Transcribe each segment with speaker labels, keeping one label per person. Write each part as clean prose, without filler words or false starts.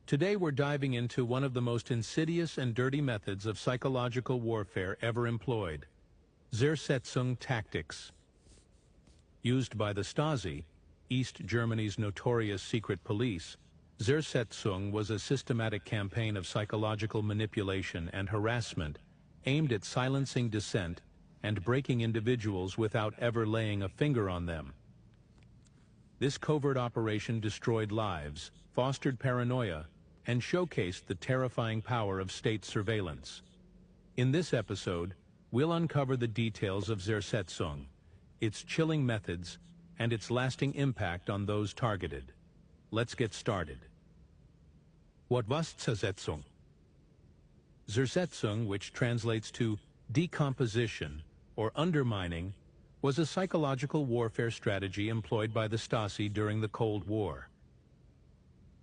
Speaker 1: Today we're diving into one of the most insidious and dirty methods of psychological warfare ever employed, Zersetzung tactics. Used by the Stasi, East Germany's notorious secret police, Zersetzung was a systematic campaign of psychological manipulation and harassment aimed at silencing dissent and breaking individuals without ever laying a finger on them. This covert operation destroyed lives, fostered paranoia, and showcased the terrifying power of state surveillance. In this episode, we'll uncover the details of Zersetzung, its chilling methods, and its lasting impact on those targeted. Let's get started. What was Zersetzung? Zersetzung, which translates to decomposition or undermining, was a psychological warfare strategy employed by the Stasi during the Cold War.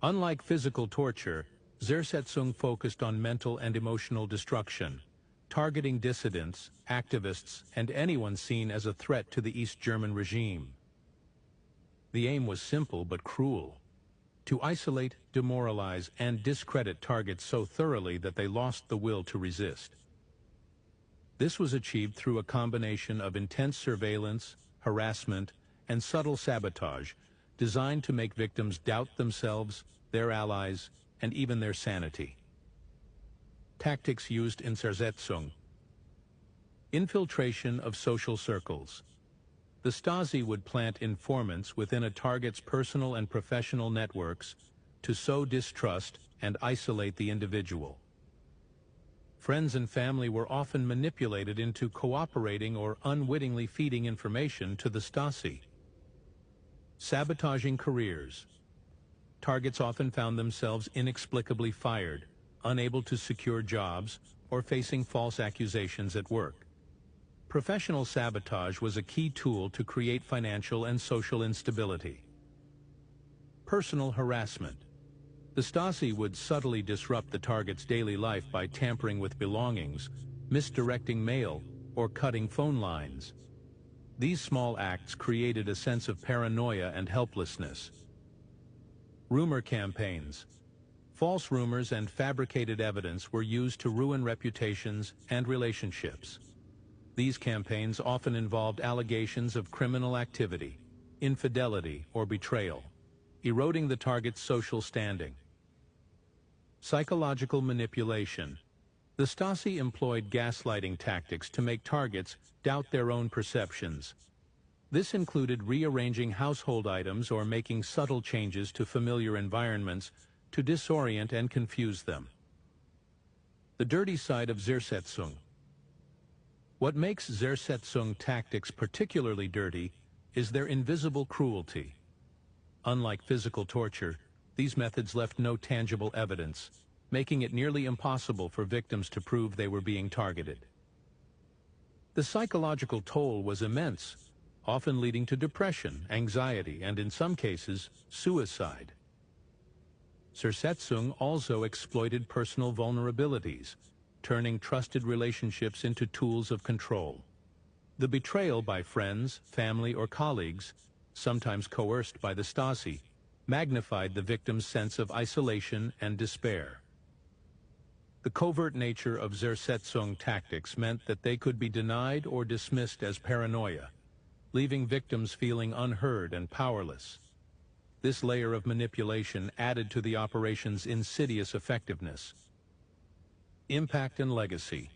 Speaker 1: Unlike physical torture, Zersetzung focused on mental and emotional destruction, targeting dissidents, activists, and anyone seen as a threat to the East German regime. The aim was simple but cruel: to isolate, demoralize, and discredit targets so thoroughly that they lost the will to resist. This was achieved through a combination of intense surveillance, harassment, and subtle sabotage, designed to make victims doubt themselves, their allies, and even their sanity. Tactics used in Zersetzung. Infiltration of social circles. The Stasi would plant informants within a target's personal and professional networks to sow distrust and isolate the individual. Friends and family were often manipulated into cooperating or unwittingly feeding information to the Stasi. Sabotaging careers. Targets often found themselves inexplicably fired, unable to secure jobs, or facing false accusations at work. Professional sabotage was a key tool to create financial and social instability. Personal harassment. The Stasi would subtly disrupt the target's daily life by tampering with belongings, misdirecting mail, or cutting phone lines. These small acts created a sense of paranoia and helplessness. Rumor campaigns. False rumors and fabricated evidence were used to ruin reputations and relationships. These campaigns often involved allegations of criminal activity, infidelity, or betrayal, eroding the target's social standing. Psychological manipulation. The Stasi employed gaslighting tactics to make targets doubt their own perceptions. This included rearranging household items or making subtle changes to familiar environments to disorient and confuse them. The dirty side of Zersetzung. What makes Zersetzung tactics particularly dirty is their invisible cruelty. Unlike physical torture, these methods left no tangible evidence, making it nearly impossible for victims to prove they were being targeted. The psychological toll was immense, often leading to depression, anxiety, and in some cases, suicide. Zersetzung also exploited personal vulnerabilities, turning trusted relationships into tools of control. The betrayal by friends, family, or colleagues, sometimes coerced by the Stasi, magnified the victim's sense of isolation and despair. The covert nature of Zersetzung tactics meant that they could be denied or dismissed as paranoia, leaving victims feeling unheard and powerless. This layer of manipulation added to the operation's insidious effectiveness. Impact and legacy.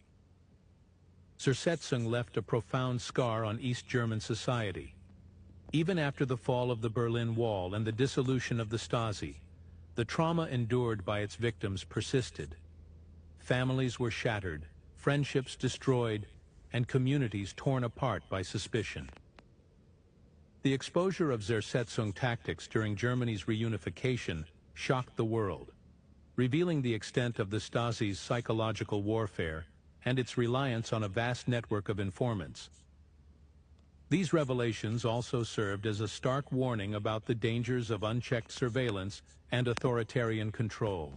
Speaker 1: Zersetzung left a profound scar on East German society. Even after the fall of the Berlin Wall and the dissolution of the Stasi, the trauma endured by its victims persisted. Families were shattered, friendships destroyed, and communities torn apart by suspicion. The exposure of Zersetzung tactics during Germany's reunification shocked the world, revealing the extent of the Stasi's psychological warfare and its reliance on a vast network of informants. These revelations also served as a stark warning about the dangers of unchecked surveillance and authoritarian control.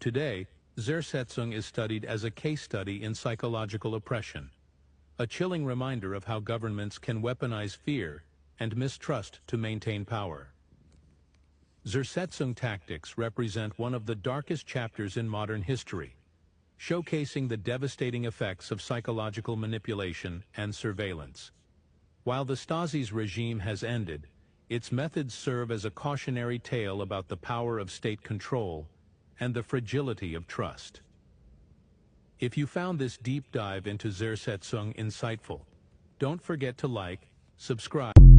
Speaker 1: Today, Zersetzung is studied as a case study in psychological oppression, a chilling reminder of how governments can weaponize fear and mistrust to maintain power. Zersetzung tactics represent one of the darkest chapters in modern history, showcasing the devastating effects of psychological manipulation and surveillance. While the Stasi's regime has ended, its methods serve as a cautionary tale about the power of state control and the fragility of trust. If you found this deep dive into Zersetzung insightful, don't forget to like, subscribe,